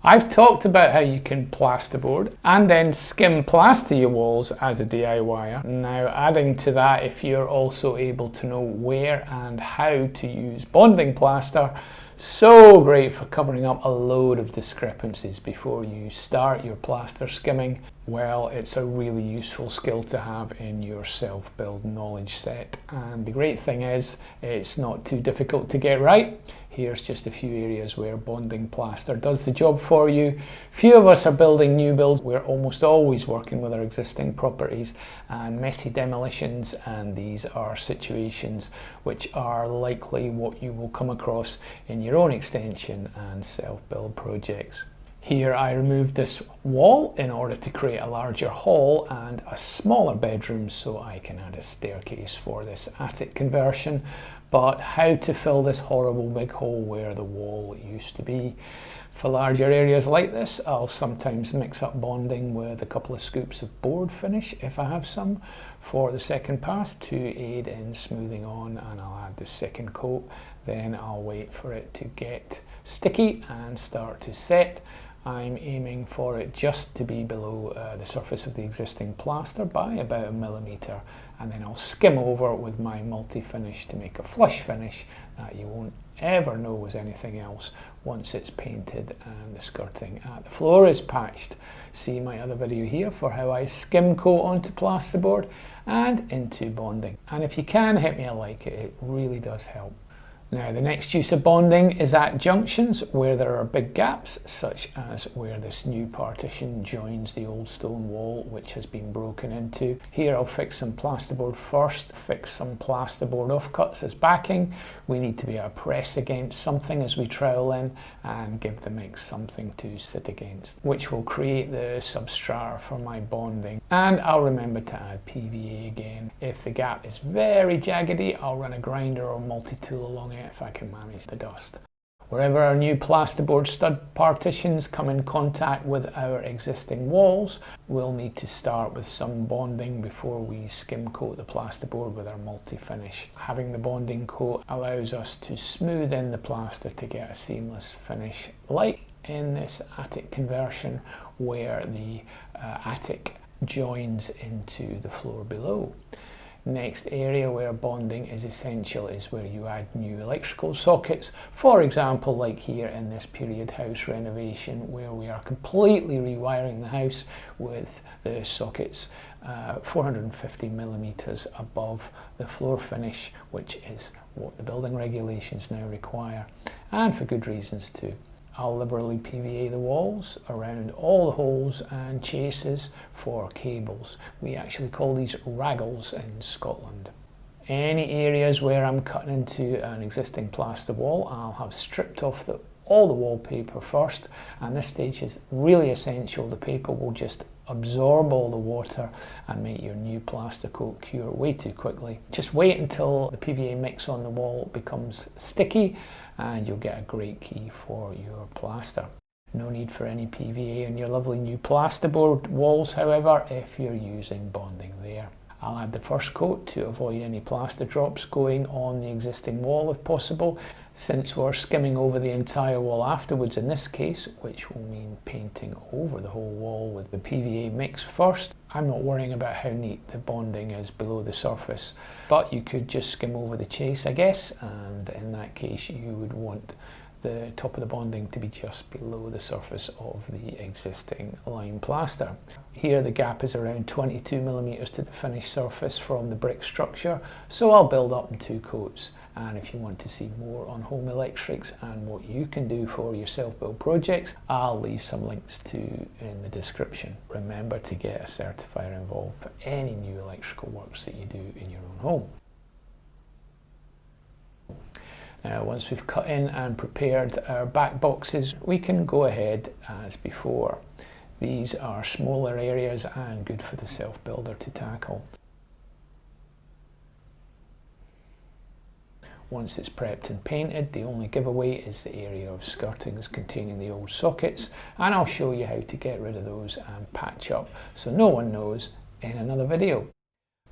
I've talked about how you can plasterboard and then skim plaster your walls as a DIYer. Now, adding to that, if you're also able to know where and how to use bonding plaster, so great for covering up a load of discrepancies before you start your plaster skimming. Well, it's a really useful skill to have in your self-build knowledge set. And the great thing is, it's not too difficult to get right. Here's just a few areas where bonding plaster does the job for you. Few of us are building new builds. We're almost always working with our existing properties and messy demolitions, and these are situations which are likely what you will come across in your own extension and self-build projects. Here I removed this wall in order to create a larger hall and a smaller bedroom so I can add a staircase for this attic conversion. But how to fill this horrible big hole where the wall used to be? For larger areas like this, I'll sometimes mix up bonding with a couple of scoops of board finish if I have some for the second pass to aid in smoothing on, and I'll add the second coat. Then I'll wait for it to get sticky and start to set. I'm aiming for it just to be below the surface of the existing plaster by about 1 millimetre, and then I'll skim over with my multi-finish to make a flush finish that you won't ever know was anything else once it's painted and the skirting at the floor is patched. See my other video here for how I skim coat onto plasterboard and into bonding. And if you can, hit me a like, it really does help. Now, the next use of bonding is at junctions where there are big gaps, such as where this new partition joins the old stone wall which has been broken into. Here I'll fix some plasterboard first, fix some plasterboard offcuts as backing. We need to be able to press against something as we trowel in and give the mix something to sit against, which will create the substrata for my bonding. And I'll remember to add PVA again. If the gap is very jaggedy, I'll run a grinder or multi-tool along it if I can manage the dust. Wherever our new plasterboard stud partitions come in contact with our existing walls, we'll need to start with some bonding before we skim coat the plasterboard with our multi-finish. Having the bonding coat allows us to smooth in the plaster to get a seamless finish, like in this attic conversion where the attic joins into the floor below. Next area where bonding is essential is where you add new electrical sockets. For example, like here in this period house renovation where we are completely rewiring the house with the sockets 450 millimeters above the floor finish, which is what the building regulations now require, and for good reasons too. I'll liberally PVA the walls around all the holes and chases for cables. We actually call these raggles in Scotland. Any areas where I'm cutting into an existing plaster wall, I'll have stripped off all the wallpaper first, and this stage is really essential. The paper will just absorb all the water and make your new plaster coat cure way too quickly. Just wait until the PVA mix on the wall becomes sticky and you'll get a great key for your plaster. No need for any PVA on your lovely new plasterboard walls, however, if you're using bonding there. I'll add the first coat to avoid any plaster drops going on the existing wall if possible. Since we're skimming over the entire wall afterwards in this case, which will mean painting over the whole wall with the PVA mix first, I'm not worrying about how neat the bonding is below the surface, but you could just skim over the chase, I guess, and in that case you would want the top of the bonding to be just below the surface of the existing lime plaster. Here the gap is around 22 millimeters to the finished surface from the brick structure, so I'll build up in 2 coats. And if you want to see more on home electrics and what you can do for your self-build projects, I'll leave some links to in the description. Remember to get a certifier involved for any new electrical works that you do in your own home. Now, once we've cut in and prepared our back boxes, we can go ahead as before. These are smaller areas and good for the self-builder to tackle. Once it's prepped and painted, the only giveaway is the area of skirtings containing the old sockets, and I'll show you how to get rid of those and patch up so no one knows in another video.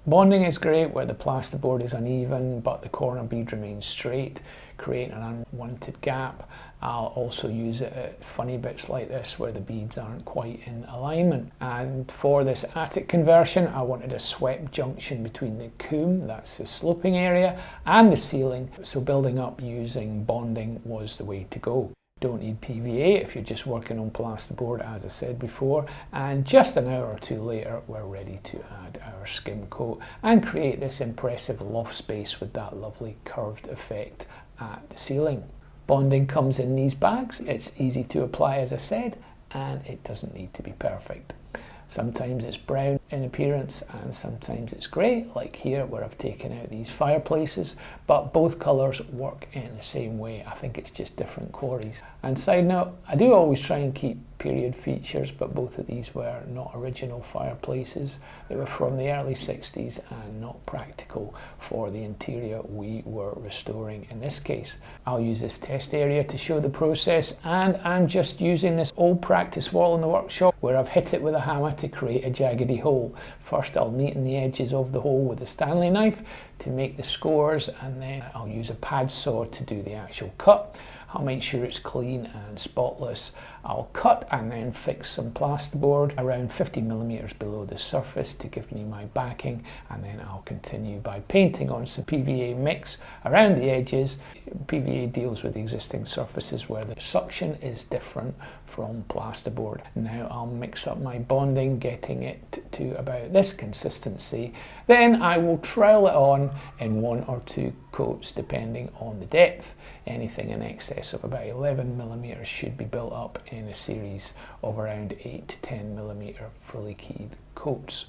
Bonding is great where the plasterboard is uneven but the corner bead remains straight, creating an unwanted gap. I'll also use it at funny bits like this where the beads aren't quite in alignment. And for this attic conversion, I wanted a swept junction between the coombe, that's the sloping area, and the ceiling, so building up using bonding was the way to go. Don't need PVA if you're just working on plasterboard, as I said before, and just an hour or two later we're ready to add our skim coat and create this impressive loft space with that lovely curved effect at the ceiling. Bonding comes in these bags. It's easy to apply, as I said, and it doesn't need to be perfect. Sometimes it's brown in appearance and sometimes it's grey, like here where I've taken out these fireplaces, but both colours work in the same way. I think it's just different quarries. And side note, I do always try and keep period features, but both of these were not original fireplaces. They were from the early 60s and not practical for the interior we were restoring in this case. I'll use this test area to show the process, and I'm just using this old practice wall in the workshop where I've hit it with a hammer to create a jaggedy hole. First I'll neaten the edges of the hole with a Stanley knife to make the scores, and then I'll use a pad saw to do the actual cut. I'll make sure it's clean and spotless. I'll cut and then fix some plasterboard around 50mm below the surface to give me my backing, and then I'll continue by painting on some PVA mix around the edges. PVA deals with existing surfaces where the suction is different from plasterboard. Now I'll mix up my bonding, getting it to about this consistency. Then I will trowel it on in 1 or 2 coats depending on the depth. Anything in excess of about 11mm should be built up in a series of around 8 to 10mm fully keyed coats.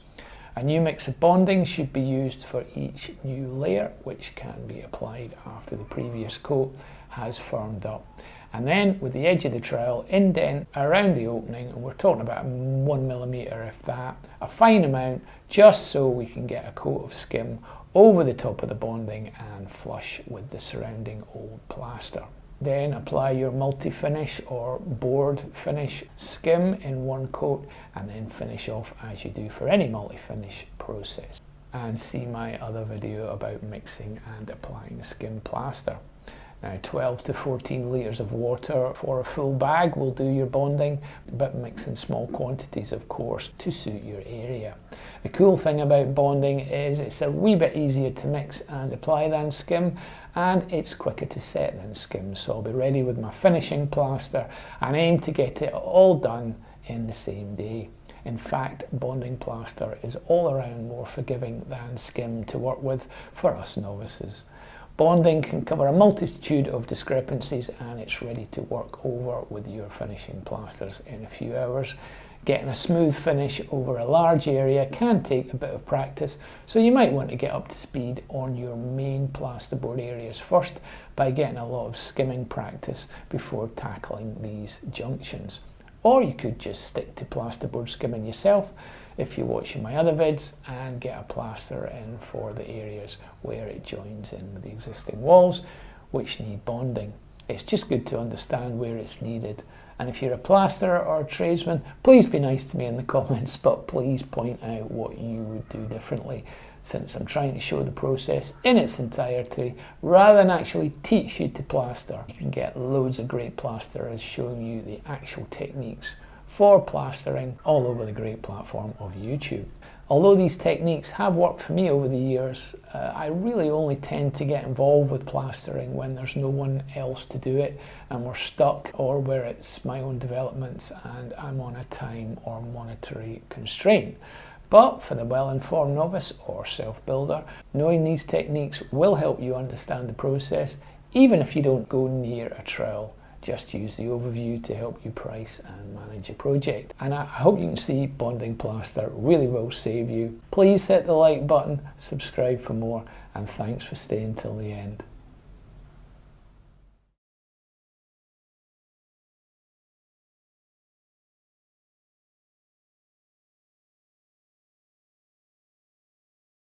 A new mix of bonding should be used for each new layer, which can be applied after the previous coat has firmed up. And then with the edge of the trowel, indent around the opening, and we're talking about 1mm if that, a fine amount, just so we can get a coat of skim over the top of the bonding and flush with the surrounding old plaster. Then apply your multi-finish or board finish skim in 1 coat, and then finish off as you do for any multi-finish process. And see my other video about mixing and applying skim plaster. Now 12 to 14 litres of water for a full bag will do your bonding, but mix in small quantities of course to suit your area. The cool thing about bonding is it's a wee bit easier to mix and apply than skim, and it's quicker to set than skim, so I'll be ready with my finishing plaster and aim to get it all done in the same day. In fact, bonding plaster is all around more forgiving than skim to work with for us novices. Bonding can cover a multitude of discrepancies and it's ready to work over with your finishing plasters in a few hours. Getting a smooth finish over a large area can take a bit of practice, so you might want to get up to speed on your main plasterboard areas first by getting a lot of skimming practice before tackling these junctions. Or you could just stick to plasterboard skimming yourself if you're watching my other vids and get a plaster in for the areas where it joins in with the existing walls which need bonding. It's just good to understand where it's needed, and if you're a plasterer or a tradesman, please be nice to me in the comments, but please point out what you would do differently, since I'm trying to show the process in its entirety rather than actually teach you to plaster. You can get loads of great plasterers showing you the actual techniques for plastering all over the great platform of YouTube. Although these techniques have worked for me over the years, I really only tend to get involved with plastering when there's no one else to do it and we're stuck, or where it's my own developments and I'm on a time or monetary constraint. But for the well-informed novice or self-builder, knowing these techniques will help you understand the process, even if you don't go near a trowel. Just use the overview to help you price and manage a project. And I hope you can see bonding plaster really will save you. Please hit the like button, subscribe for more, and thanks for staying till the end.